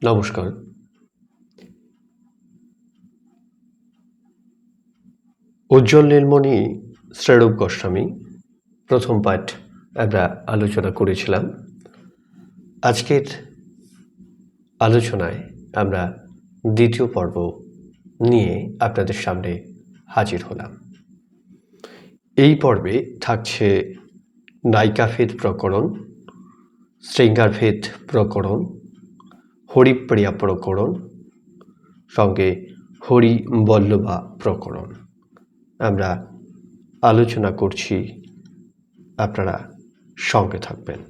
নমস্কার। উজ্জ্বল নীলমণি শ্রেরূপ গোস্বামী প্রথম পাঠ আমরা আলোচনা করেছিলাম। আজকের আলোচনায় আমরা দ্বিতীয় পর্ব নিয়ে আপনাদের সামনে হাজির হলাম। এই পর্বে থাকছে নায়িকাভেদ প্রকরণ, শৃঙ্গারভেদ প্রকরণ, হরিপ্রিয়া প্রকরণ, সঙ্গে হরিবল্লভা প্রকরণ আমরা আলোচনা করছি, আপনারা সঙ্গে থাকবেন।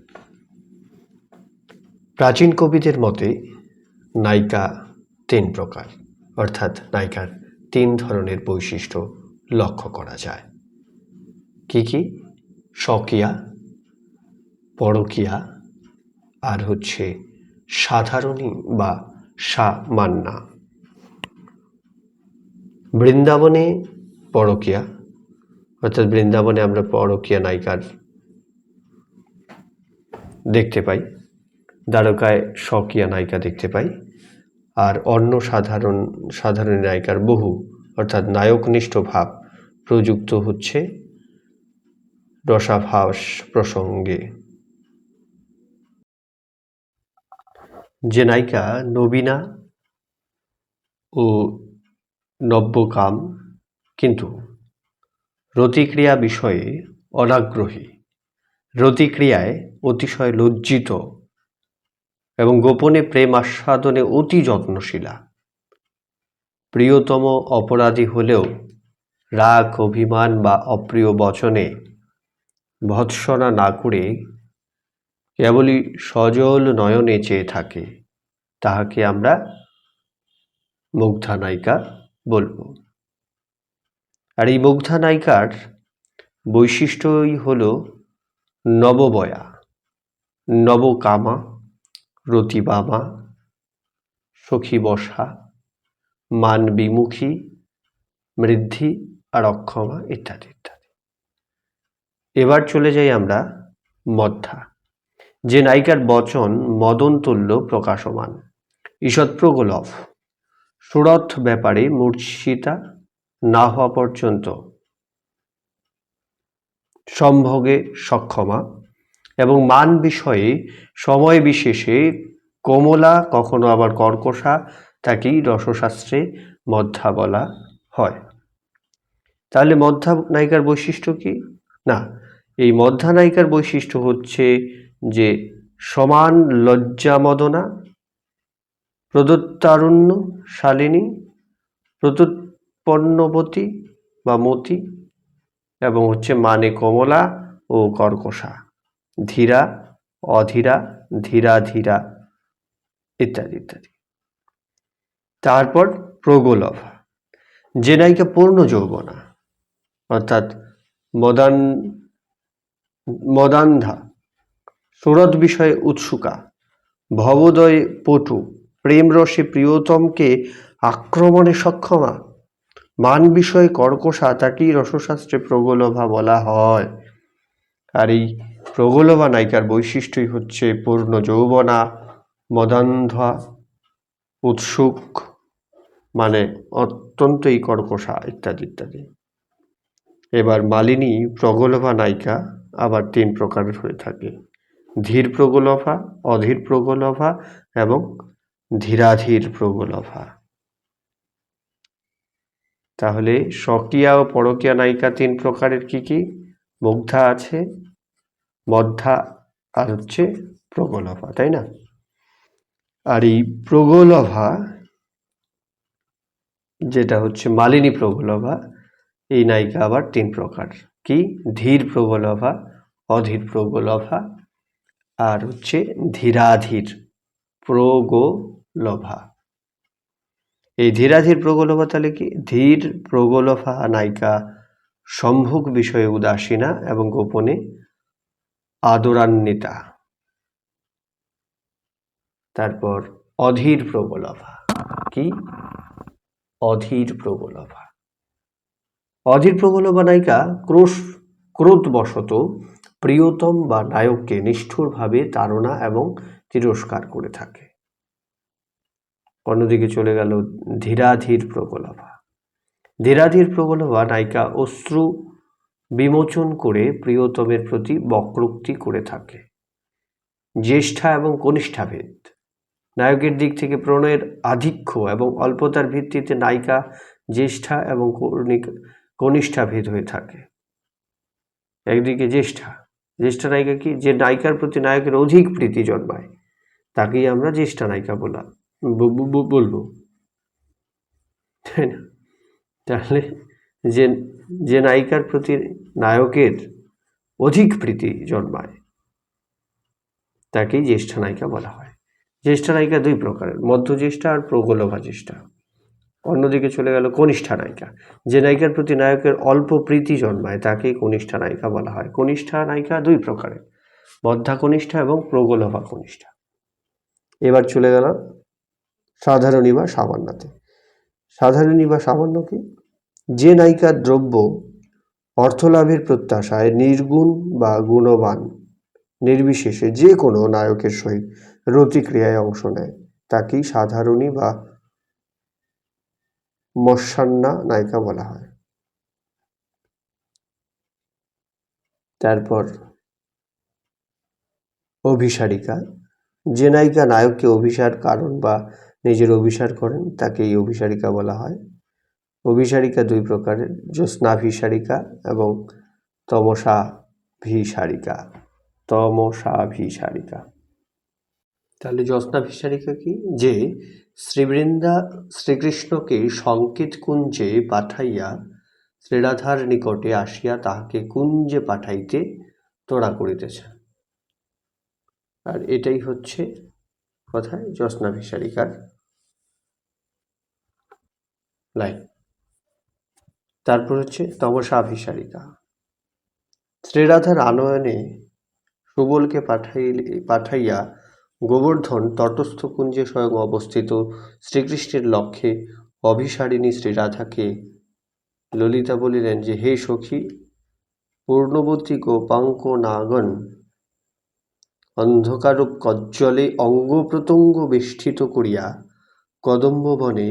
প্রাচীন কবিদের মতে নায়িকা তিন প্রকার, অর্থাৎ নায়িকার তিন ধরনের বৈশিষ্ট্য লক্ষ্য করা যায়। কি কি? স্বকীয়া, পরকীয়া, আর হচ্ছে সাধারণী বা সামান্যা। বৃন্দাবনে পরকীয়া, অর্থাৎ বৃন্দাবনে আমরা পরকীয়া নায়িকার দেখতে পাই, দ্বারকায় স্বকীয়া নায়িকা দেখতে পাই, আর অন্য সাধারণ নায়িকার বহু, অর্থাৎ নায়কনিষ্ঠ ভাব প্রযুক্ত হচ্ছে রসাভাস প্রসঙ্গে। যে নায়িকা নবীনা ও নব্যকাম, কিন্তু রতিক্রিয়া বিষয়ে অনাগ্রহী, রতিক্রিয়ায় অতিশয় লজ্জিত এবং গোপনে প্রেম আস্বাদনে অতি যত্নশীলা, প্রিয়তম অপরাধী হলেও রাগ, অভিমান বা অপ্রিয় বচনে ভৎসনা না করে কেবলই সজল নয়নে চেয়ে থাকে, তাহাকে আমরা মুগ্ধা নায়িকা বলব। আর এই মুগ্ধা নায়িকার বৈশিষ্ট্যই হল নববয়া, নবকামা, রতিবামা, সখী বসা, মান বিমুখী, মৃদ্ধি আর অক্ষমা ইত্যাদি ইত্যাদি। এবার চলে যাই আমরা মধ্যা, যে নায়িকার বচন মদন তুল্য প্রকাশমান, ঈষৎ প্রগলভ, সুরথ ব্যাপারে মূর্ছিতা না হওয়া পর্যন্ত সম্ভোগে সক্ষমা এবং মান বিষয়ে সময় বিশেষে কোমলা, কখনো আবার কর্কশা, তাকেই রসশাস্ত্রে মধ্যা বলা হয়। তাহলে মধ্যা নায়িকার বৈশিষ্ট্য কি? না, এই মধ্যা নায়িকার বৈশিষ্ট্য হচ্ছে যে সমান লজ্জামদনা, প্রদত্তারণ্য শালিনী, প্রত্যুৎপন্নবতী বা মতি, এবং হচ্ছে মানে কমলা ও কর্কশা, ধীরা, অধীরা, ধীরা ধীরা ইত্যাদি ইত্যাদি। তারপর প্রগলভা, যে নায়িকা পূর্ণ যৌবনা, অর্থাৎ মদান্ধা, সুরত বিষয়ে উৎসুকা, ভবোদয়ে পটু, প্রেমরসে প্রিয়তমকে আক্রমণে সক্ষমা, মান বিষয়ে কর্কশা, তাকেই রসশাস্ত্রে প্রগলভা বলা হয়। আর এই প্রগলভা নায়িকার বৈশিষ্ট্যই হচ্ছে পূর্ণ যৌবনা, মদান্ধা, উৎসুক, মানে অত্যন্তই কর্কশা ইত্যাদি ইত্যাদি। এবার মালিনী প্রগলভা নায়িকা আবার তিন প্রকারের হয়ে থাকে: ধীর প্রগলভা, অধীর প্রগলভা এবং ধীরাধীর প্রগলভা। তাহলে স্বকীয়া ও পরকীয়া নায়িকা তিন প্রকারের। কি কি? মুগ্ধা আছে, মধ্যা, আর হচ্ছে প্রগলভা, তাই না? আর এই প্রগলভা, যেটা হচ্ছে মালিনী প্রগলভা, এই নায়িকা আবার তিন প্রকার। কি? ধীর প্রগলভা, অধীর প্রগলভা, আর হচ্ছে ধীরাধীর প্রগলভা। এই ধীরাধীর প্রগলভা তাহলে কি? ধীর প্রগলভা নায়িকা সম্ভোগ বিষয়ে উদাসীনা এবং গোপনে আদরান্বিতা। তারপর অধীর প্রগলভা। কি? অধীর প্রগলভা। অধীর প্রগলভা নায়িকা ক্রোধবশত প্রিয়তম বা নায়ককে নিষ্ঠুরভাবে তাড়না এবং তিরস্কার করে থাকে। অন্যদিকে চলে গেল ধীরাধীর প্রগলভা। ধীরাধীর প্রগলভা নায়িকা অশ্রু বিমোচন করে প্রিয়তমের প্রতি বক্রোক্তি করে থাকে। জ্যেষ্ঠা এবং কনিষ্ঠা ভেদ। নায়কের দিক থেকে প্রণয়ের আধিক্য এবং অল্পতার ভিত্তিতে নায়িকা জ্যেষ্ঠা এবং কনিষ্ঠা ভেদ হয়ে থাকে। একদিকে জ্যেষ্ঠা নায়িকা কি, যে নায়িকার প্রতি নায়কের অধিক প্রীতি জন্মায় তাকেই আমরা জ্যেষ্ঠা নায়িকা বলবো, তাই না? তাহলে যে নায়িকার প্রতি নায়কের অধিক প্রীতি জন্মায় তাকেই জ্যেষ্ঠা নায়িকা বলা হয়। জ্যেষ্ঠা নায়িকা দুই প্রকারের, মধ্যজ্যেষ্ঠা আর প্রগলভা জ্যেষ্ঠা। অন্যদিকে চলে গেল কনিষ্ঠা নায়িকা। যে নায়িকার প্রতি নায়কের অল্প প্রীতি জন্মায় তাকেই কনিষ্ঠা নায়িকা বলা হয়। কনিষ্ঠা নায়িকা দুই প্রকারের, মধ্যা কনিষ্ঠা এবং প্রগলভা কনিষ্ঠা। এবার চলে গেল সাধারণী বা সামান্যতে। সাধারণী বা সামান্য কি, যে নায়িকার দ্রব্য অর্থলাভের প্রত্যাশায় নির্গুণ বা গুণবান নির্বিশেষে যে কোনো নায়কের সহিত রতিক্রিয়ায় অংশ নেয় তাকেই সাধারণী বা মস্যান্না নায়িকা বলা হয়। তারপর অভিসারিকা। যে নায়িকা নায়ককে অভিসার কারণ বা নিজের অভিসার করেন তাকেই অভিসারিকা বলা হয়। অভিসারিকা দুই প্রকারের, জ্যোৎস্নাভিসারিকা এবং তমসাভিসারিকা। তাহলে জ্যোৎস্নাভিসারিকা কি, যে শ্রীবৃন্দা শ্রীকৃষ্ণকে সংকেত কুঞ্জে পাঠাইয়া শ্রীরাধার নিকটে আসিয়া তাহাকে কুঞ্জে পাঠাইতে তোড়া করিতেছে। আর এটাই হচ্ছে কথায় জ্যোৎস্নাভিসারিকার লাইন। তারপর হচ্ছে তমসাভিসারিকা। শ্রীরাধার আনয়নে সুবলকে পাঠাইয়া গোবর্ধন তটস্থ কুঞ্জে স্বয়ং অবস্থিত শ্রীকৃষ্ণের লক্ষ্যে অভিসারিণী শ্রীরাধাকে ললিতা বলিলেন যে, হে সখী, পূর্ণবতী গোপাঙ্ক নাগন অন্ধকারূপ কজ্জলে অঙ্গ প্রত্যঙ্গ বেষ্টিত করিয়া কদম্ব বনে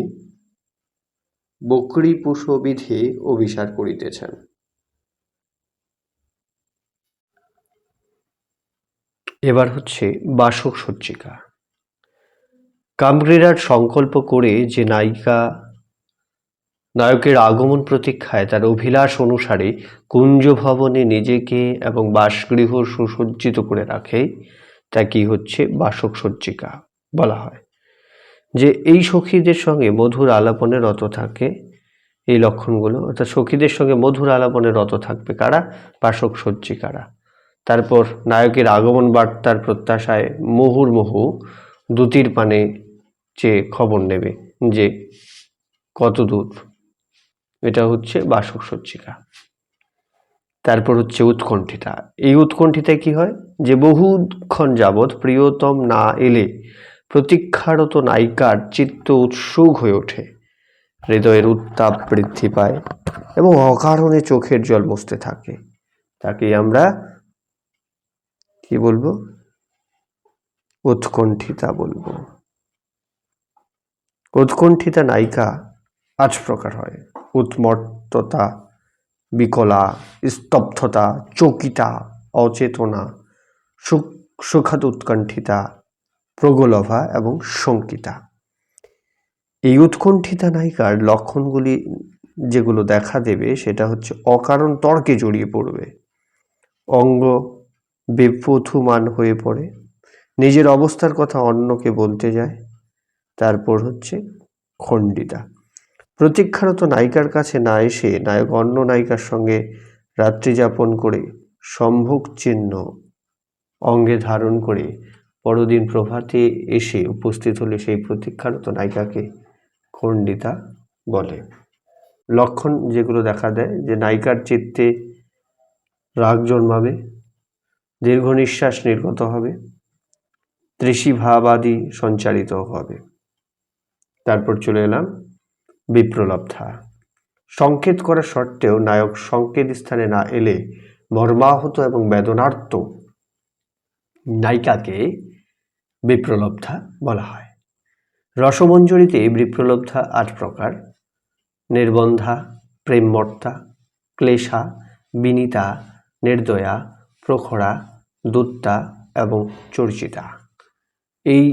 বক্রীপুষবিধে অভিসার করিতেছেন। এবার হচ্ছে বাসক সজ্জিকা। কামক্রীড়ার সংকল্প করে যে নায়কের আগমন প্রতীক্ষায় তার অভিলাষ অনুসারে কুঞ্জ ভবনে নিজেকে এবং বাসগৃহ সুসজ্জিত করে রাখে তাকেই হচ্ছে বাসক সজ্জিকা বলা হয়। যে এই সখীদের সঙ্গে মধুর আলাপনে রত থাকে, এই লক্ষণগুলো, অর্থাৎ সখীদের সঙ্গে মধুর আলাপনে রত থাকবে কারা, বাসক সজ্জিকারা। তারপর নায়কের আগমন বার্তার প্রত্যাশায় মুহুর্মুহু দ্যুতির পানে চেয়ে খবর নেবে যে কত দূর, এটা হচ্ছে বাসক সজ্জিকা। তারপর হচ্ছে উৎকণ্ঠিতা। এই উৎকণ্ঠিতায় কি হয়, যে বহুক্ষণ যাবৎ প্রিয়তম না এলে প্রতীক্ষারত নায়িকার চিত্ত উৎসুক হয়ে ওঠে, হৃদয়ের উত্তাপ বৃদ্ধি পায় এবং অকারণে চোখের জল মুছতে থাকে, তাকেই আমরা কি বলবো, উৎকণ্ঠিতা বলবো। উৎকণ্ঠিতা নায়িকা 5 প্রকার হয়: উন্মত্ততা, বিকলা, স্তব্ধতা, চকিতা, অচেতনা, সুখাদ উৎকণ্ঠিতা, প্রগলভা এবং শঙ্কিতা। এই উৎকণ্ঠিতা নায়িকার লক্ষণগুলি যেগুলো দেখা দেবে সেটা হচ্ছে অকারণ তর্কে জড়িয়ে পড়বে, অঙ্গ বেপথুমান হয়ে পড়ে, নিজের অবস্থার কথা অন্যকে বলতে যায়। তারপর হচ্ছে খণ্ডিতা। প্রতীক্ষারত নায়িকার কাছে না এসে নায়ক অন্য নায়িকার সঙ্গে রাত্রি যাপন করে সম্ভোগ চিহ্ন অঙ্গে ধারণ করে পরদিন প্রভাতে এসে উপস্থিত হলে সেই প্রতীক্ষারত নায়িকাকে খণ্ডিতা বলে। লক্ষণ যেগুলো দেখা দেয়, যে নায়িকার চিত্তে রাগ জন্মাবে, দীর্ঘ নিঃশ্বাস নির্গত হবে, তৃষিভাবাদি সঞ্চারিত হবে। তারপর চলে এলাম বিপ্রলব্ধা। সংকেত করা সত্ত্বেও নায়ক সংকেত স্থানে না এলে মর্মাহত এবং বেদনার্ত নায়িকাকে বিপ্রলব্ধা বলা হয়। রসমঞ্জরিতে বিপ্রলব্ধা 8 প্রকার: নির্বন্ধা, প্রেমমর্তা, ক্লেশা, বিনীতা, নির্দয়া, প্রখরা, দূত্তা এবং চর্চিতা। এই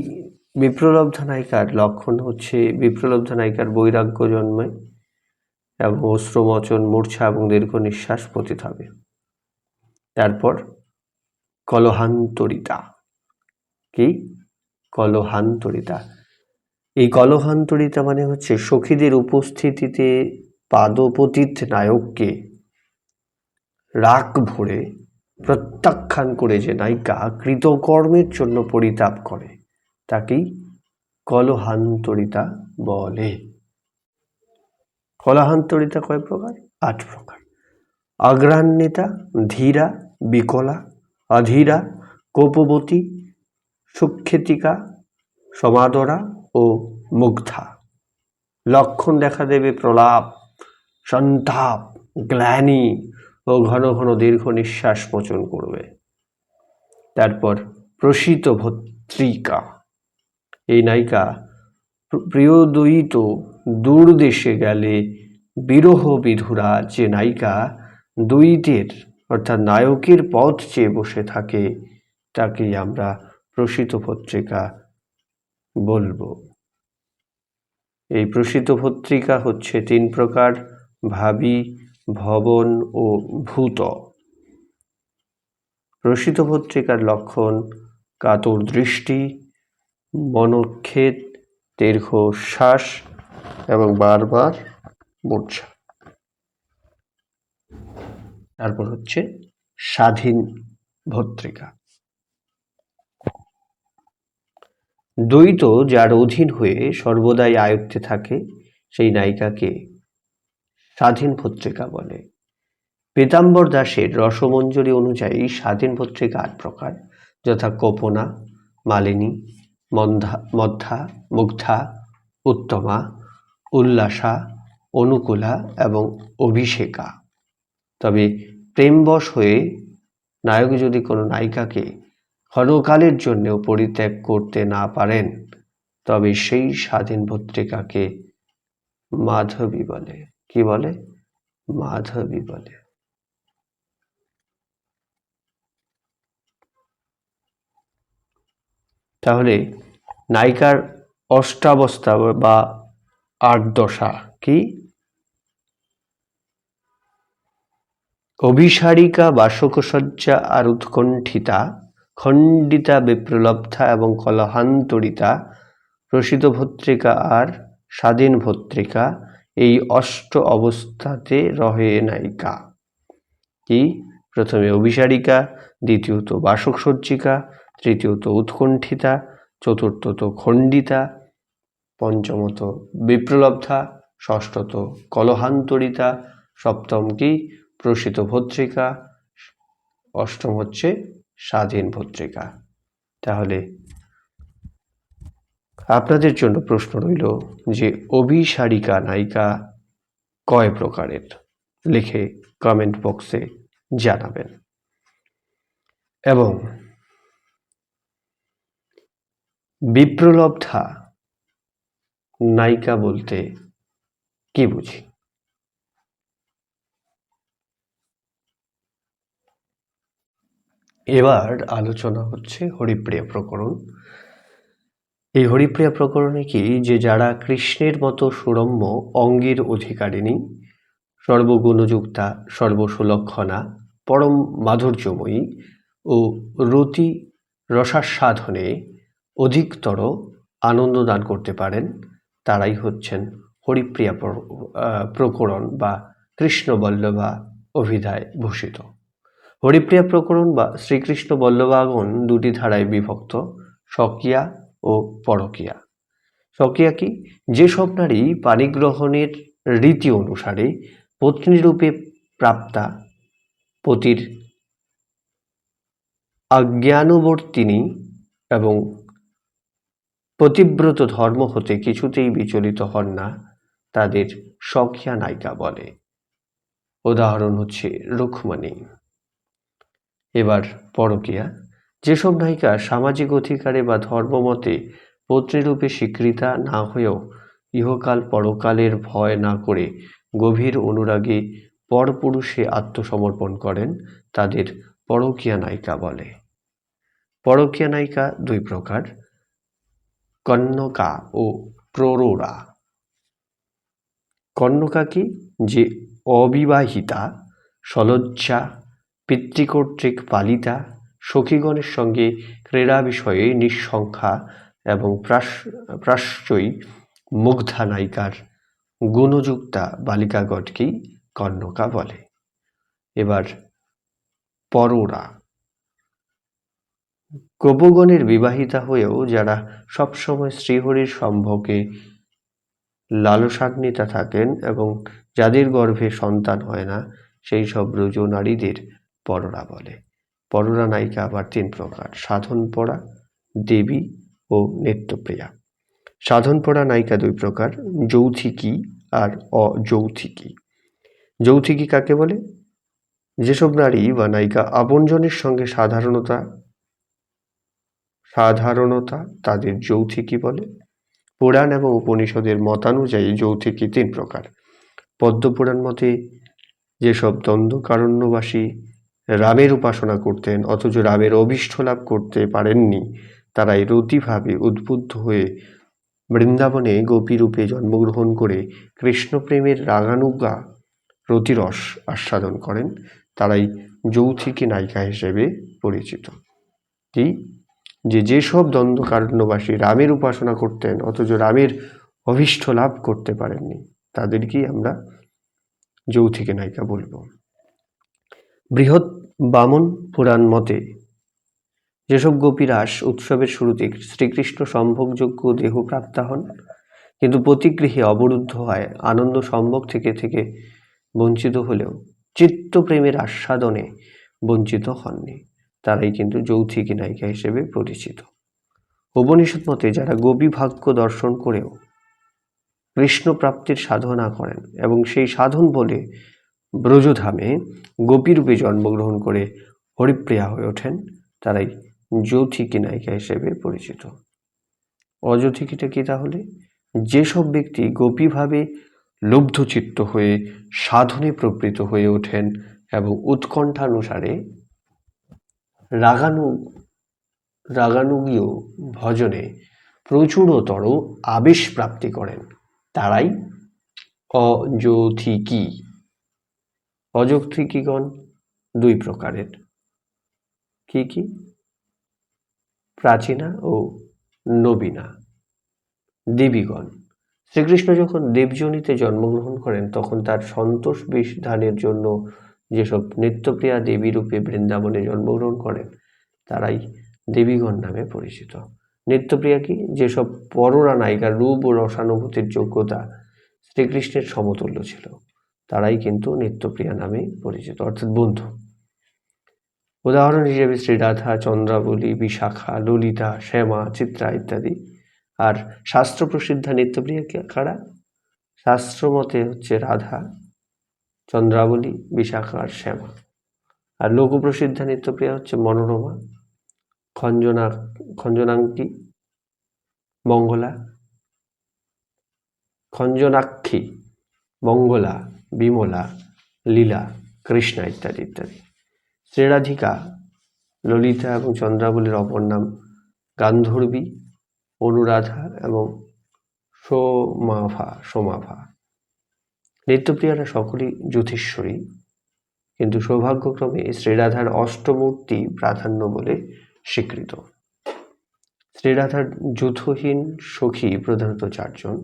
বিপ্রলব্ধা নায়িকার লক্ষণ হচ্ছে বিপ্রলব্ধা নায়িকার বৈরাগ্য জন্মে এবং অশ্রুমোচন, মূর্ছা এবং দীর্ঘ নিঃশ্বাস পতিত হবে। তারপর কলহান্তরিতা। কি? কলহান্তরিতা। এই কলহান্তরিতা মানে হচ্ছে সখীদের উপস্থিতিতে পাদপতিত নায়ককে রাগ ভরে প্রত্যাখ্যান করে যে নায়িকা কৃতকর্মের জন্য পরিতাপ করে তাকেই কলহান্তরিতা বলে। কলহান্তরিতা কয় প্রকার? 8 প্রকার: অগ্রান্বিতা, ধীরা, বিকলা, অধীরা, কোপবতী, সুক্ষেতিকা, সমাদরা ও মুগ্ধা। লক্ষণ দেখা দেবে প্রলাপ, সন্তাপ, গ্লানি ও ঘন ঘন দীর্ঘ নিঃশ্বাস মোচন করবে। তারপর প্রসিত ভত্রিকা। এই নায়িকা প্রিয়দয়িত দূরদেশে গেলে বিরহ বিধুরা যে নায়িকা দ্বৈতের অর্থাৎ নায়কের পথ চেয়ে বসে থাকে তাকেই আমরা প্রসিত ভত্রিকা বলবো। এই প্রসিত ভত্রিকা হচ্ছে 3 প্রকার: ভাবী, ভবন ও ভূত। প্রসিত ভত্রিকার লক্ষণ কাতর দৃষ্টি, মনোক্ষেদ, দীর্ঘ শ্বাস এবং বারবার মূর্ছা। তারপর হচ্ছে স্বাধীন ভত্রিকা। দ্বৈত যার অধীন হয়ে সর্বদাই আয়ত্তে থাকে সেই নায়িকাকে স্বাধীন ভত্রিকা বলে। পীতাম্বর দাসের রসমঞ্জরি অনুযায়ী স্বাধীন ভত্রিকা 8 প্রকার, যথা কোপনা, মালিনী, মধ্যা, মুগ্ধা, উত্তমা, উল্লাসা, অনুকূলা এবং অভিষেকা। তবে প্রেমবশ হয়ে নায়ক যদি কোনো নায়িকাকে ক্ষণকালের জন্যেও পরিত্যাগ করতে না পারেন তবে সেই স্বাধীন ভত্রিকাকে মাধবী বলে। কি বলে? মাধবী বলে। তাহলে নায়িকার অষ্টাবস্থা বা 8 দশা কি? অভিসারিকা, বাসকসজ্জা আর উৎকণ্ঠিতা, খণ্ডিতা, বিপ্রলব্ধা এবং কলহান্তরিতা, প্রসিত ভত্রিকা আর স্বাধীন ভত্রিকা, এই 8 অবস্থাতে রহে নায়িকা। কি? প্রথমে অভিসারিকা, দ্বিতীয়ত বাসকসজ্জিকা, তৃতীয়ত উৎকণ্ঠিতা, চতুর্থত খণ্ডিতা, পঞ্চমত বিপ্রলব্ধা, ষষ্ঠত কলহান্তরিতা, সপ্তম কি? প্রসিত ভত্রিকা, অষ্টম হচ্ছে স্বাধীন ভত্রিকা। তাহলে আপনাদের জন্য প্রশ্ন রইল যে অভিসারিকা নায়িকা কয় প্রকারের? লিখে কমেন্ট বক্সে জানাবেন। এবং বিপ্রলব্ধা নায়িকা বলতে কি বুঝি? এবার আলোচনা হচ্ছে হরিপ্রিয়া প্রকরণ। এই হরিপ্রিয়া প্রকরণে কি, যে যারা কৃষ্ণের মতো সুরম্য অঙ্গের অধিকারিণী, সর্বগুণযুক্তা, সর্বসুলক্ষণা, পরম মাধুর্যময়ী ও রতি রসাস্বাদনে অধিকতর আনন্দ দান করতে পারেন তারাই হচ্ছেন হরিপ্রিয়া প্রকরণ বা কৃষ্ণবল্লভা অভিধায় ভূষিত। হরিপ্রিয়া প্রকরণ বা শ্রীকৃষ্ণ বল্লভাগমন 2টি ধারায় বিভক্ত: স্বকীয়া ও পরকীয়া। স্বকীয়া কি? যেসব নারী পাণিগ্রহণের রীতি অনুসারে পত্নীরূপে প্রাপ্তা, পতির আজ্ঞানুবর্তিনী এবং পতিব্রত ধর্ম হতে কিছুতেই বিচলিত হন না, তাদের স্বকীয়া নায়িকা বলে। উদাহরণ হচ্ছে রুক্মিণী। এবার পরকীয়া। যেসব নায়িকা সামাজিক অধিকারে বা ধর্মমতে পত্নীরূপে স্বীকৃতা না হয়েও ইহকাল পরকালের ভয় না করে গভীর অনুরাগে পরপুরুষে আত্মসমর্পণ করেন তাদের পরকীয়া নায়িকা বলে। পরকীয়া নায়িকা দুই প্রকার, কন্যকা ও প্ররোরা। কন্যকা কি? যে অবিবাহিতা, সলজ্জা, পিতৃকর্তৃক পালিতা, সখীগণের সঙ্গে ক্রীড়া বিষয়ে নিঃসংখ্যা এবং প্রাশ্চয়ী মুগ্ধা নায়িকার গুণযুক্তা বালিকাগণকেই কন্যকা বলে। এবার পরোরা। গোপগণের বিবাহিতা হয়েও যারা সবসময় শ্রীহরির সম্ভোগে লালসান্বিতা থাকেন এবং যাদের গর্ভে সন্তান হয় না, সেই সব ব্রজ নারীদের পরোরা বলে। পরোরা নায়িকা আবার তিন প্রকার, সাধনপরা, দেবী ও নিত্যপ্রিয়া। সাধনপরা নায়িকা দুই প্রকার, যৌথিকী আর অযৌথিকী। যৌথিকী কাকে বলে? যেসব নারী বা নায়িকা আপনজনের সঙ্গে সাধারণতা তাদের যৌথিকী বলে। পুরাণ এবং উপনিষদের মতানুযায়ী যৌথিকী তিন প্রকার। পদ্মপুরাণ মতে যেসব দ্বন্দ্বকারণ্যবাসী রামের উপাসনা করতেন অথচ রামের অভীষ্ট লাভ করতে পারেননি, তারাই রতিভাবে উদ্বুদ্ধ হয়ে বৃন্দাবনে গোপীরূপে জন্মগ্রহণ করে কৃষ্ণপ্রেমের রাগানুগা রতিরস আস্বাদন করেন, তারাই যৌথিকী নায়িকা হিসেবে পরিচিত। কি? যেসব দ্বন্দ্বকারণ্যবাসী রামের উপাসনা করতেন অথচ রামের অভীষ্ট লাভ করতে পারেননি, তাদেরকেই আমরা যৌথিকী নায়িকা বলবো। বৃহৎ বামন পুরাণ মতে যেসব গোপীরাস উৎসবের শুরুতে শ্রীকৃষ্ণ সম্ভোগযোগ্য দেহ প্রাপ্তা হন কিন্তু পতিগৃহে অবরুদ্ধ হয় আনন্দ সম্ভোগ থেকে বঞ্চিত হলেও চিত্তপ্রেমের আস্বাদনে বঞ্চিত হননি, তারাই কিন্তু যৌথিকী নায়িকা হিসেবে পরিচিত। উপনিষদ মতে যারা গোপী ভাগ্য দর্শন করেও কৃষ্ণ প্রাপ্তির সাধনা করেন এবং সেই সাধন বলে ব্রজধামে গোপীরূপে জন্মগ্রহণ করে হরিপ্রিয়া হয়ে ওঠেন, তারাই যৌথিকী নায়িকা হিসেবে পরিচিত। অযৌথিকীটা কি তাহলে? যেসব ব্যক্তি গোপীভাবে লুব্ধচিত্ত হয়ে সাধনে প্রবৃত্ত হয়ে ওঠেন এবং উৎকণ্ঠানুসারে রাগানুগীয় ভজনে প্রচুরতর আবেশ প্রাপ্তি করেন, তারাই অযৌথিকী। অযৌথিকীগণ দুই প্রকারের। কি কি? প্রাচীনা ও নবীনা। দেবীগণ। শ্রীকৃষ্ণ যখন দেবযোনিতে জন্মগ্রহণ করেন তখন তার সন্তোষ বিধানের জন্য যেসব নিত্যপ্রিয়া দেবী রূপে বৃন্দাবনে জন্মগ্রহণ করেন, তারাই দেবীগণ নামে পরিচিত। নিত্যপ্রিয়া কি? যেসব পরোরা নায়িকার রূপ ও রসানুভূতির যোগ্যতা শ্রীকৃষ্ণের সমতুল্য ছিল, তারাই কিন্তু নিত্যপ্রিয়া নামে পরিচিত, অর্থাৎ বন্ধু। উদাহরণ হিসেবে শ্রীরাধা, চন্দ্রাবলী, বিশাখা, ললিতা, শ্যামা, চিত্রা ইত্যাদি। আর শাস্ত্র প্রসিদ্ধা নিত্যপ্রিয়া কারা? শাস্ত্র মতে হচ্ছে রাধা, চন্দ্রাবলী, বিশাখা আর শ্যামা। আর লোকপ্রসিদ্ধা নিত্যপ্রিয়া হচ্ছে মনোরমা, খঞ্জনাঙ্কি, মঙ্গলা, খঞ্জনাক্ষী, মঙ্গলা, বিমলা, লীলা, কৃষ্ণা ইত্যাদি ইত্যাদি। শ্রীরাধিকা, ললিতা এবং চন্দ্রাবলীর অপর নাম গান্ধর্বী, অনুরাধা এবং সোমাভা। নিত্যপ্রিয়ারা সকলেই জ্যোতিশ্বরী, কিন্তু সৌভাগ্যক্রমে শ্রীরাধার অষ্টমূর্তি প্রাধান্য বলে স্বীকৃত। শ্রীরাধার যূথহীন সখী প্রধানত চারজন,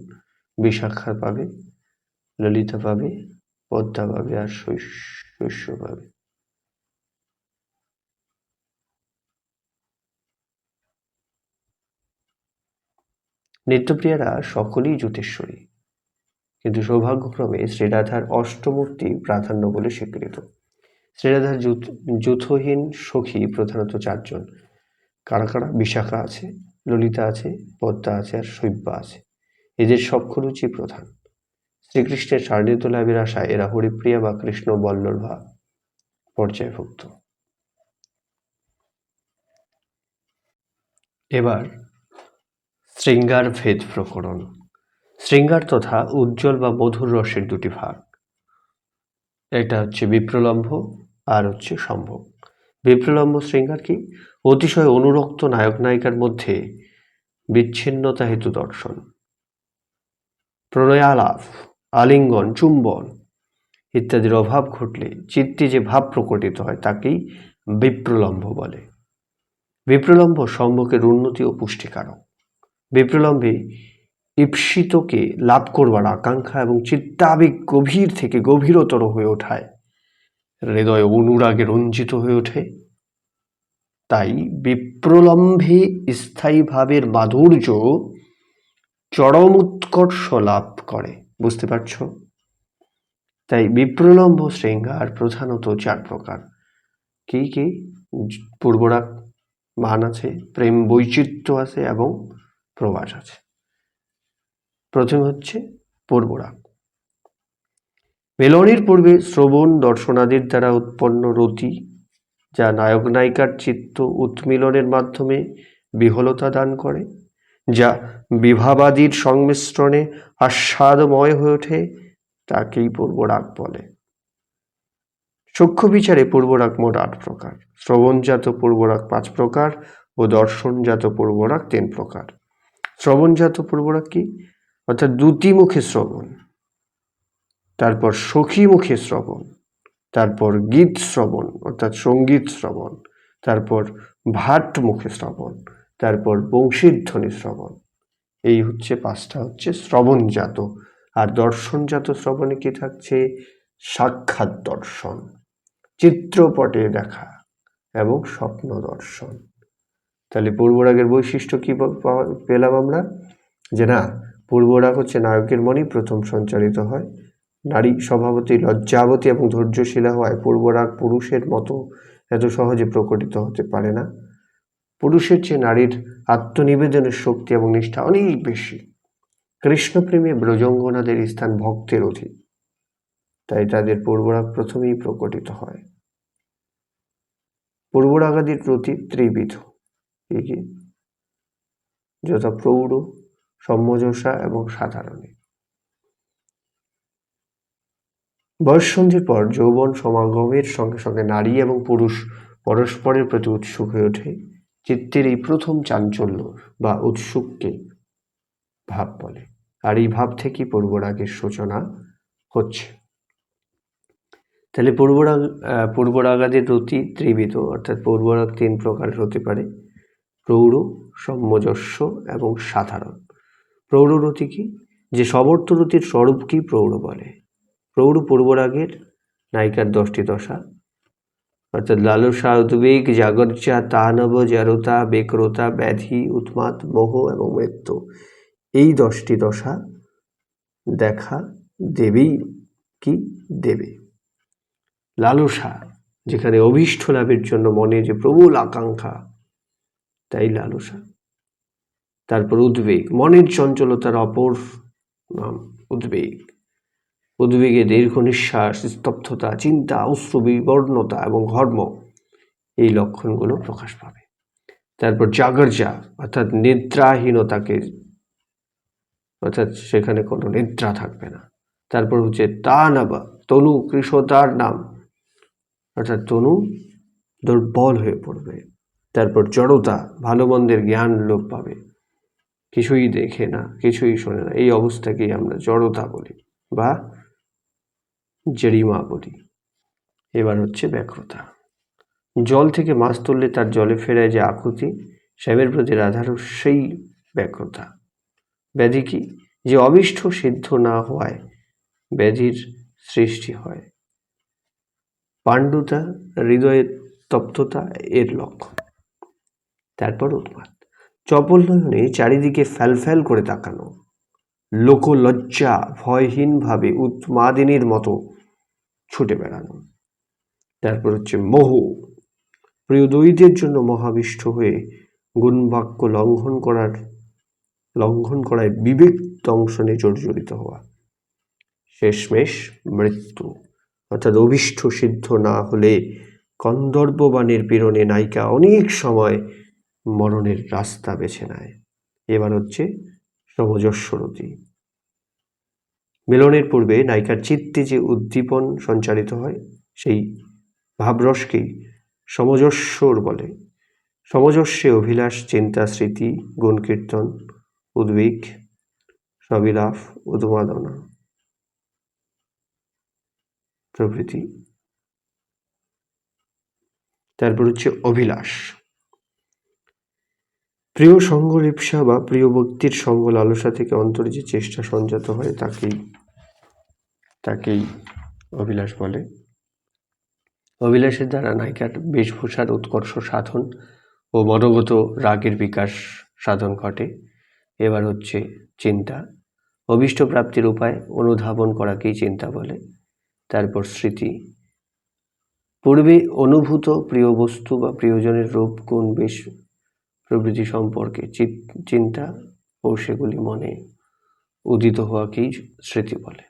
বিশাখা পাবে, ললিতা পাবে, পদ্মা পাবে আর শৈশ্য পাবে। নিত্যপ্রিয়ারা সকলেই জ্যোতিশ্বরী, কিন্তু সৌভাগ্যক্রমে শ্রীরাধার অষ্টমূর্তি প্রাধান্য বলে স্বীকৃত। শ্রীরাধার যূথহীন সখী প্রধানত চারজন। কারা কারা? বিশাখা আছে, ললিতা আছে, পদ্মা আছে আর শৈব্যা আছে। এদের সখ্যরুচি প্রধান। শ্রীকৃষ্ণের সান্নিধ্য লাভের আশায় এরা হরিপ্রিয়া বা কৃষ্ণ বল্লভা পর্যায়ভুক্ত। এবার শৃঙ্গার ভেদ প্রকরণ। শৃঙ্গার তথা উজ্জ্বল বা মধুর রসের দুটি ভাগ, এটা হচ্ছে বিপ্রলম্ভ আর হচ্ছে সম্ভোগ। বিপ্রলম্ভ শৃঙ্গার কি? অতিশয় অনুরক্ত নায়ক নায়িকার মধ্যে বিচ্ছিন্নতা হেতু দর্শন, প্রণয়ালাপ, আলিঙ্গন, চুম্বন ইত্যাদির অভাব ঘটলে চিত্তে যে ভাব প্রকটিত হয় তাকেই বিপ্রলম্ভ বলে। বিপ্রলম্ভ সম্ভোগের উন্নতি ও পুষ্টিকারক। বিপ্রলম্বে ঈপ্সিতকে লাভ করবার আকাঙ্ক্ষা এবং চিত্তাবেগ গভীর থেকে গভীরতর হয়ে ওঠায়, হৃদয় অনুরাগে রঞ্জিত হয়ে ওঠে। তাই বিপ্রলম্ভে স্থায়ী ভাবের মাধুর্য চরম উৎকর্ষ লাভ করে। বুঝতে পারছ? তাই বিপ্রলম্ভ শৃঙ্গার প্রধানত 4 প্রকার। কি কি? পূর্বরাগ মান আছে, প্রেম বৈচিত্র্য আছে এবং প্রবাস আছে। প্রথমে হচ্ছে পূর্বরাগ। মিলনের পূর্বে শ্রবণ দর্শনাদির দ্বারা উৎপন্ন রতি, যা নায়ক নায়িকার চিত্ত উৎমিলনের মাধ্যমে বিহলতা দান করে, যা বিভাবাদির সংমিশ্রণে আস্বাদময় হয়ে ওঠে, তাকেই পূর্বরাগ বলে। সূক্ষ্ম বিচারে পূর্বরাগ মোট 8 প্রকার। শ্রবণজাত পূর্বরাগ 5 প্রকার ও দর্শনজাত পূর্বরাগ 3 প্রকার। শ্রবণজাত পূর্বরাগ কি? অর্থাৎ দুটি মুখে শ্রবণ, তারপর সখী মুখে শ্রবণ, তারপর গীত শ্রবণ অর্থাৎ সঙ্গীত শ্রবণ, তারপর ভাট মুখে শ্রবণ, তারপর বংশীধ্বনি শ্রবণ। এই হচ্ছে 5টা হচ্ছে শ্রবণজাত। আর দর্শনজাত শ্রবণে কি থাকছে? সাক্ষাৎ দর্শন, চিত্রপটে দেখা এবং স্বপ্ন দর্শন। তাহলে পূর্বরাগের বৈশিষ্ট্য কি পেলাম আমরা? যে না, পূর্বরাগ হচ্ছে নায়কের মনে প্রথম সঞ্চারিত হয়। নারী স্বভাবতই লজ্জাবতী এবং ধৈর্যশীলা হওয়ায় পূর্বরাগ পুরুষের মতো এত সহজে প্রকটিত হতে পারে না। পুরুষের চেয়ে নারীর আত্মনিবেদনের শক্তি এবং নিষ্ঠা অনেক বেশি। কৃষ্ণপ্রেমে ব্রজঙ্গনাদের স্থান ভক্তের অধিক, তাই তাদের পূর্বরাগ প্রথমেই প্রকটিত হয়। পূর্বরাগাদির প্রতি ত্রিবিধ, কি? যথা প্রৌঢ়, সম্যজসা এবং সাধারণে। বয়ঃসন্ধির পর যৌবন সমাগমের সঙ্গে সঙ্গে নারী এবং পুরুষ পরস্পরের প্রতি উৎসুক হয়ে ওঠে। চিত্তের এই প্রথম চাঞ্চল্য বা উৎসুককে ভাব বলে, আর এই ভাব থেকেই পূর্বরাগের সূচনা হচ্ছে। তাহলে পূর্বরাগাদের রতি ত্রিবিধ, অর্থাৎ পূর্বরাগ 3 প্রকারের হতে পারে: প্রৌঢ়, সম্যজস্য এবং সাধারণ। প্রৌঢ় রতি কি? যে সমর্থ রতির স্বরূপকেই প্রৌঢ় বলে। প্রৌঢ় পূর্বরাগের নায়িকার 10টি দশা, অর্থাৎ লালসা, উদ্বেগ, জাগর্জা, তানব, জারতা, বেকরতা, ব্যাধি, উন্মাদ, মোহ এবং মৃত্যু। এই 10টি দশা দেখা দেবেই কি? দেবে। লালসা, যেখানে অভীষ্ট লাভের জন্য মনে যে প্রবল আকাঙ্ক্ষা, তাই লালসা। তারপর উদ্বেগ, মনের চঞ্চলতার অপর নাম উদ্বেগ। উদ্বেগে দীর্ঘ নিঃশ্বাস, স্তব্ধতা, চিন্তা, অশ্রু বিবর্ণতা এবং ঘর্ম, এই লক্ষণগুলো প্রকাশ পাবে। তারপর জাগর্জা, অর্থাৎ নিদ্রাহীনতাকে, অর্থাৎ সেখানে কোনো নিদ্রা থাকবে না। তারপর হচ্ছে তানবা, তনু কৃশতার নাম, অর্থাৎ তনু দুর্বল হয়ে পড়বে। তারপর জড়তা, ভালো মন্দের জ্ঞান লোপ পাবে, কিছুই দেখে না, কিছুই শোনে না। এই অবস্থাকেই আমরা জড়তা বলি বা জেরিমা বলি। এবার হচ্ছে ব্যাঘ্রতা। জল থেকে মাছ তুললে তার জলে ফেরায় যে আকুতি, শ্যামের প্রতি রাধারও সেই ব্যাঘ্রতা। ব্যাধি কি? যে অবিষ্ট সিদ্ধ না হওয়ায় ব্যাধির সৃষ্টি হয়। পাণ্ডুতা, হৃদয়ের তপ্ততা এর লক্ষণ। তারপর উন্মাদ, চপল নয়নে চারিদিকে ফ্যালফ্যাল করে তাকানো, লোকলজ্জা ভয়হীনভাবে উন্মাদিনীর মতো ছুটে বেড়ানো। তারপর হচ্ছে মোহ, প্রিয় দ্বৈতের জন্য মহাবিষ্ট হয়ে গুণবাক্য লঙ্ঘন করায় বিবেক দংশনে জর্জরিত হওয়া। শেষমেশ মৃত্যু, অর্থাৎ অভিষ্ট সিদ্ধ না হলে কন্দর্পবাণীর পীড়নে নায়িকা অনেক সময় মরণের রাস্তা বেছে নেয়। এবার হচ্ছে সমজস্বরতি। মিলনের পূর্বে নায়িকার চিত্তে যে উদ্দীপন সঞ্চারিত হয় সেই ভাবরসকেই সমজস্বর বলে। সমজস্বে অভিলাষ, চিন্তা, স্মৃতি, গুণকীর্তন, উদ্বেগ, সবিলাপ, উন্মাদনা প্রভৃতি। তারপর হচ্ছে অভিলাষ। প্রিয় সঙ্গ লিপ্সা বা প্রিয় ব্যক্তির সঙ্গ লালসা থেকে অন্তরে যে চেষ্টা সঞ্জাত হয় তাকেই অভিলাষ বলে। অভিলাষের দ্বারা নায়িকার বেশভূষার উৎকর্ষ সাধন ও মনোগত রাগের বিকাশ সাধন ঘটে। এবার হচ্ছে চিন্তা। অভীষ্ট প্রাপ্তির উপায় অনুধাবন করাকেই চিন্তা বলে। তারপর স্মৃতি। পূর্বে অনুভূত প্রিয় বস্তু বা প্রিয়জনের রূপ, গুণ, বেশ প্রভৃতি সম্পর্কে চিন্তা ও সেগুলি মনে উদিত হওয়াকেই স্মৃতি বলে।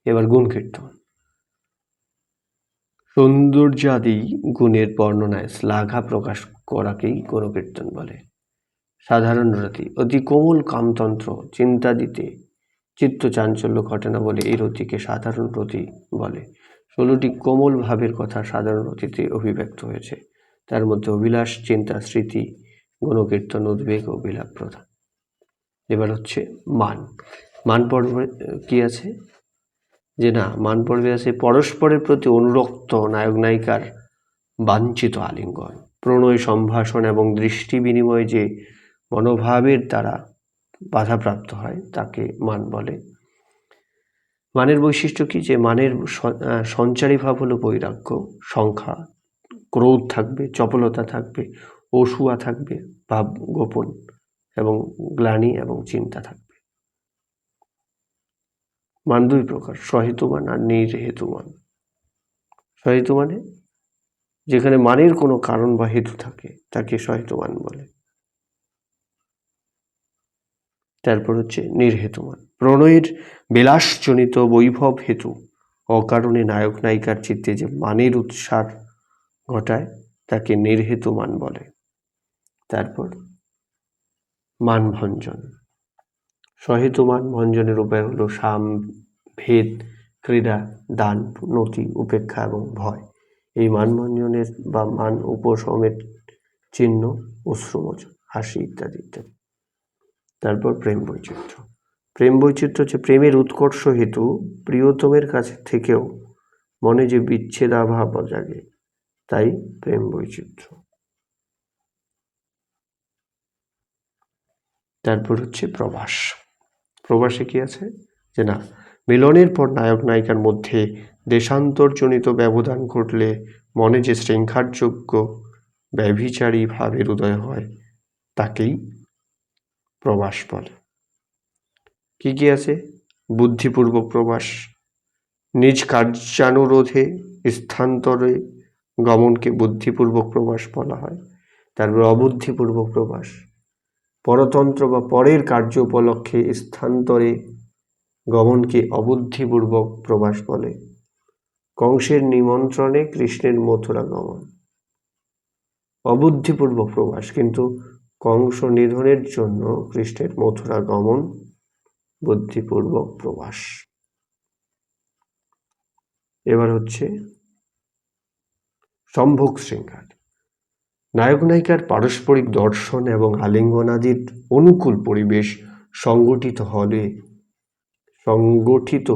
এবার গুণ কীর্তন। সৌন্দর্যাদি গুণের বর্ণনায় শ্লাঘা প্রকাশ করাকেই গুণকীর্তন বলে। সাধারণ রতি। অতি কোমল কামতন্ত্র চিন্তাদিতে চিত্ত চাঞ্চল্য ঘটে না বলে এই রতিকে সাধারণ রতি বলে। 16টি কোমল ভাবের কথা সাধারণ রতিতে অভিব্যক্ত হয়েছে। তার মধ্যে অভিলাষ, চিন্তা, স্মৃতি, গুণকীর্তন, উদ্বেগ ও বিলাপ প্রধান। এবার হচ্ছে মান। মান পর্বে কি আছে যে না, মান পর্বে আছে পরস্পরের প্রতি অনুরক্ত নায়ক নায়িকার বাঞ্ছিত আলিঙ্গন, প্রণয় সম্ভাষণ এবং দৃষ্টি বিনিময় যে মনোভাবের দ্বারা বাধাপ্রাপ্ত হয় তাকে মান বলে। মানের বৈশিষ্ট্য কি? যে মানের সঞ্চারী ভাব হলো বৈরাগ্য, সংখ্যা, ক্রোধ থাকবে, চপলতা থাকবে, অসূয়া থাকবে, ভাব গোপন এবং গ্লানি এবং চিন্তা থাকবে। মান দুই প্রকার, সহেতুমান আর নির্হেতুমান। সহেতু মানে যেখানে মানের কোনো কারণ বা হেতু থাকে তাকে সহেতুমান বলে। তারপর হচ্ছে নির্হেতুমান। প্রণয়ের বিলাসজনিত বৈভব হেতু অকারণে নায়ক নায়িকার চিত্তে যে মানের উৎসার ঘটায় তাকে নির্হেতুমান বলে। তারপর মানভঞ্জন। সহেতুমান ভঞ্জনের উপায় হলো সাম, ভেদ, ক্রীড়া, দান, নতি, উপেক্ষা এবং ভয়। এই মানভঞ্জনের বা মান উপশমের চিহ্ন অশ্রুমোচন, হাসি ইত্যাদি ইত্যাদি। তারপর প্রেম বৈচিত্র্য। প্রেম বৈচিত্র্য হচ্ছে প্রেমের উৎকর্ষ হেতু প্রিয়তমের কাছে থেকেও মনে যে বিচ্ছেদাভাব জাগে, তাই প্রেম বৈচিত্র্য। তারপর হচ্ছে প্রবাস। প্রবাসে কি আছে যে না, মিলনের পর নায়ক নায়িকার মধ্যে দেশান্তরজনিত ব্যবধান ঘটলে মনে যে শৃঙ্খারযোগ্য ব্যভিচারী ভাবের উদয় হয় তাকেই প্রবাস বলে। কি কি আছে? বুদ্ধিপূর্বক প্রবাস, নিজ কার্যানুরোধে স্থানান্তরে গমনকে বুদ্ধিপূর্বক প্রবাস বলা হয়। তারপর অবুদ্ধিপূর্বক প্রবাস, পরতন্ত্র বা পরের কার্য উপলক্ষে স্থানান্তরে গমনকে অবুদ্ধিপূর্বক প্রবাস বলে। কংসের নিমন্ত্রণে কৃষ্ণের মথুরা গমন, অবুদ্ধিপূর্বক প্রবাস, কিন্তু কংস নিধনের জন্য কৃষ্ণের মথুরা গমন বুদ্ধিপূর্বক প্রবাস। এবার হচ্ছে সম্ভোগ শৃঙ্গার। নায়ক নায়িকার পারস্পরিক দর্শন এবং আলিঙ্গনাদির অনুকূল পরিবেশ সংগঠিত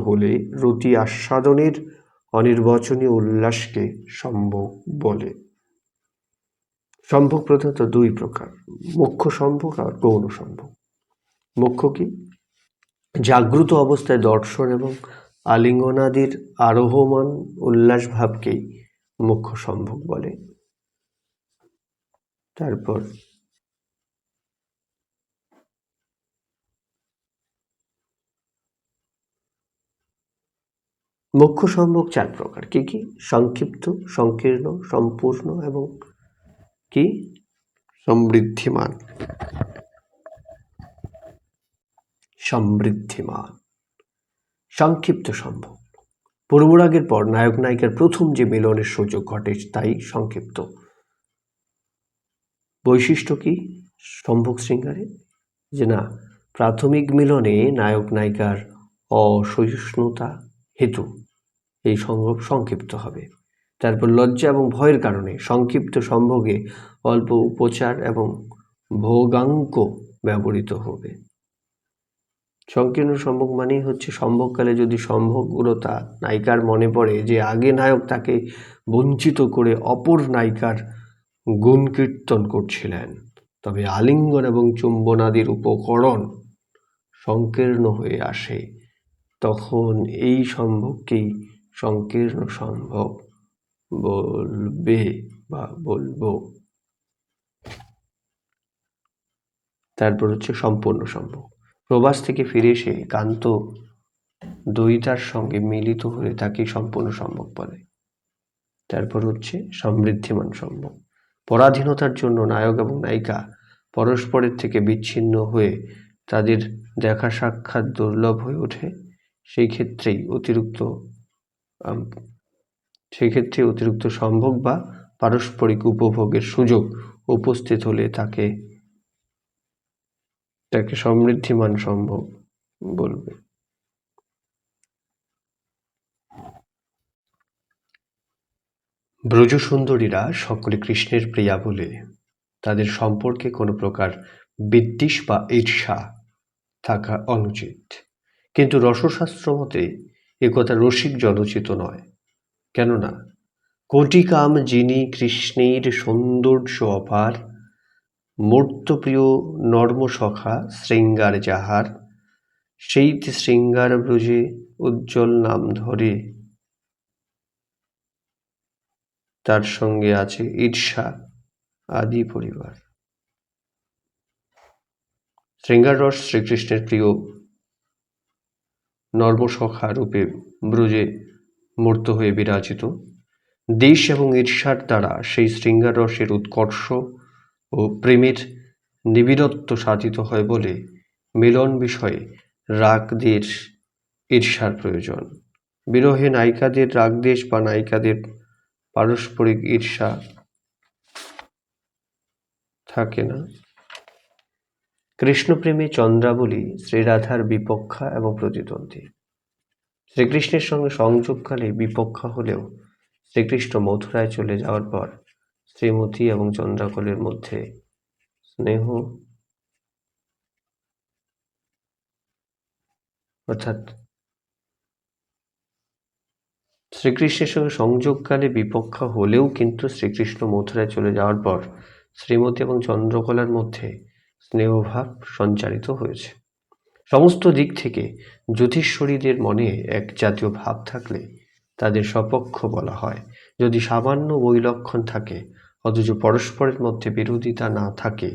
হলে রতি আস্বাদনের অনির্বচনীয় উল্লাসকে সম্ভোগ বলে। সম্ভোগ প্রধানত দুই প্রকার, মুখ্য সম্ভোগ আর গৌণ সম্ভোগ। মুখ্য কি? জাগ্রত অবস্থায় দর্শন এবং আলিঙ্গনাদির আরোহমান উল্লাস ভাবকেই মুখ্য সম্ভোগ বলে। তারপর মুখ্য সম্ভোগ চার প্রকার। কি কি? সংক্ষিপ্ত, সংকীর্ণ, সম্পূর্ণ এবং কি সমৃদ্ধিমান। সংক্ষিপ্ত সম্ভোগ। পূর্বরাগের পর নায়ক নায়িকার প্রথম যে মিলনের সুযোগ ঘটে তাই সংক্ষিপ্ত। বৈশিষ্ট্য কি সম্ভোগ শৃঙ্গারে? যে না, প্রাথমিক মিলনে নায়ক নায়িকার অসহিষ্ণুতা হেতু এই সম্ভোগ সংক্ষিপ্ত হবে। তারপর লজ্জা এবং ভয়ের কারণে সংক্ষিপ্ত সম্ভোগে অল্প উপচার এবং ভোগাঙ্ক ব্যবহৃত হবে। সংকীর্ণ সম্ভোগ মানেই হচ্ছে সম্ভোগকালে যদি সম্ভোগগুলোতা নায়িকার মনে পড়ে যে আগে নায়ক তাকে বঞ্চিত করে অপর নায়িকার গুণ কীর্তন করছিলেন, তবে আলিঙ্গন এবং চুম্বনাদির উপকরণ সংকীর্ণ হয়ে আসে, তখন এই সম্ভোগকেই সংকীর্ণ সম্ভোগ বলবে বা বলবো। তারপর হচ্ছে সম্পূর্ণ সম্ভোগ। প্রবাস থেকে ফিরে এসে কান্ত দয়িতার সঙ্গে মিলিত হলে তাকে সম্পূর্ণ সম্ভোগ বলে। তারপর হচ্ছে সমৃদ্ধিমান সম্ভোগ। পরাধীনতার জন্য নায়ক এবং নায়িকা পরস্পরের থেকে বিচ্ছিন্ন হয়ে তাদের দেখা সাক্ষাৎ দুর্লভ হয়ে ওঠে। সেই ক্ষেত্রে অতিরিক্ত সম্ভোগ বা পারস্পরিক উপভোগের সুযোগ উপস্থিত হলে তাকে সমৃদ্ধিমান সম্ভোগ বলবে। ব্রজসুন্দরীরা সকলে কৃষ্ণের প্রিয়া বলে তাদের সম্পর্কে কোনো প্রকার বিদ্বেষ বা ঈর্ষা থাকা অনুচিত, কিন্তু রসশাস্ত্র মতে একথা রসিক জনচিত নয়। কেননা কোটিকাম যিনি কৃষ্ণের সৌন্দর্য অপার, মূর্তপ্রিয় নর্মসখা শৃঙ্গার যাহার, সেইতে শৃঙ্গার ব্রজে উজ্জ্বল নাম ধরে, তার সঙ্গে আছে ঈর্ষা আদি পরিবার। শৃঙ্গার রস শ্রীকৃষ্ণের প্রিয় নর্মসখা রূপে ব্রজে মূর্ত হয়ে বিরাজিত। দেশ এবং ঈর্ষার দ্বারা সেই শৃঙ্গার রসের উৎকর্ষ ও প্রেমের নিবিড়ত্ব সাধিত হয় বলে মিলন বিষয়ে রাগদ্বেষ ঈর্ষার প্রয়োজন। বিরহে নায়িকাদের রাগদ্বেষ বা নায়িকাদের পারস্পরিক ঈর্ষা থাকে না। কৃষ্ণপ্রেমে চন্দ্রাবলী শ্রীরাধার বিপক্ষা এবং প্রতিদ্বন্দ্বী। শ্রীকৃষ্ণের সঙ্গে সংযোগকালে বিপক্ষা হলেও শ্রীকৃষ্ণ মথুরায় চলে যাওয়ার পর শ্রীমতী এবং চন্দ্রাকলের মধ্যে স্নেহ অর্থাৎ শ্রীকৃষ্ণের সঙ্গে সংযোগকালে বিপক্ষা হলেও কিন্তু শ্রীকৃষ্ণ মথুরায় চলে যাওয়ার পর শ্রীমতী এবং চন্দ্রকলার মধ্যে স্নেহভাব সঞ্চারিত হয়েছে। সমস্ত দিক থেকে জ্যোতিষ্বরীদের মনে এক জাতীয় ভাব থাকলে তাদের সপক্ষ বলা হয়। যদি সামান্য বৈলক্ষণ থাকে অথচ পরস্পরের মধ্যে বিরোধিতা না থাকে,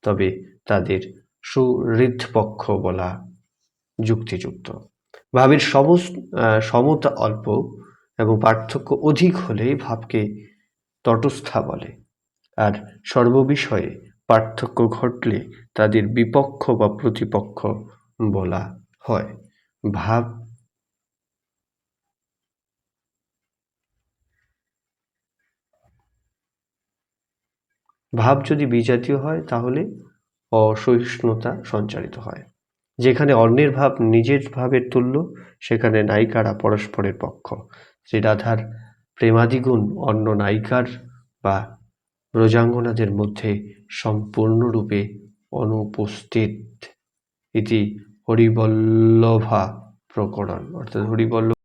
তবে তাদের সুহৃদপক্ষ বলা যুক্তিযুক্ত। ভাবের সমতা অল্প এবং পার্থক্য অধিক হলে ভাবকে তটস্থা বলে, আর সর্ববিষয়ে পার্থক্য ঘটলে তাদের বিপক্ষ বা প্রতিপক্ষ বলা হয়। ভাব যদি বিজাতীয় হয় তাহলে অসহিষ্ণুতা সঞ্চারিত হয়। যেখানে অন্যের ভাব নিজের ভাবের তুল্য, সেখানে নায়িকারা পরস্পরের পক্ষ। শ্রীরাধার প্রেমাদিগুণ অন্য নায়িকার বা ব্রজাঙ্গনাদের মধ্যে সম্পূর্ণরূপে অনুপস্থিত। ইতি হরিবল্লভা প্রকরণ, অর্থাৎ হরিবল্লভ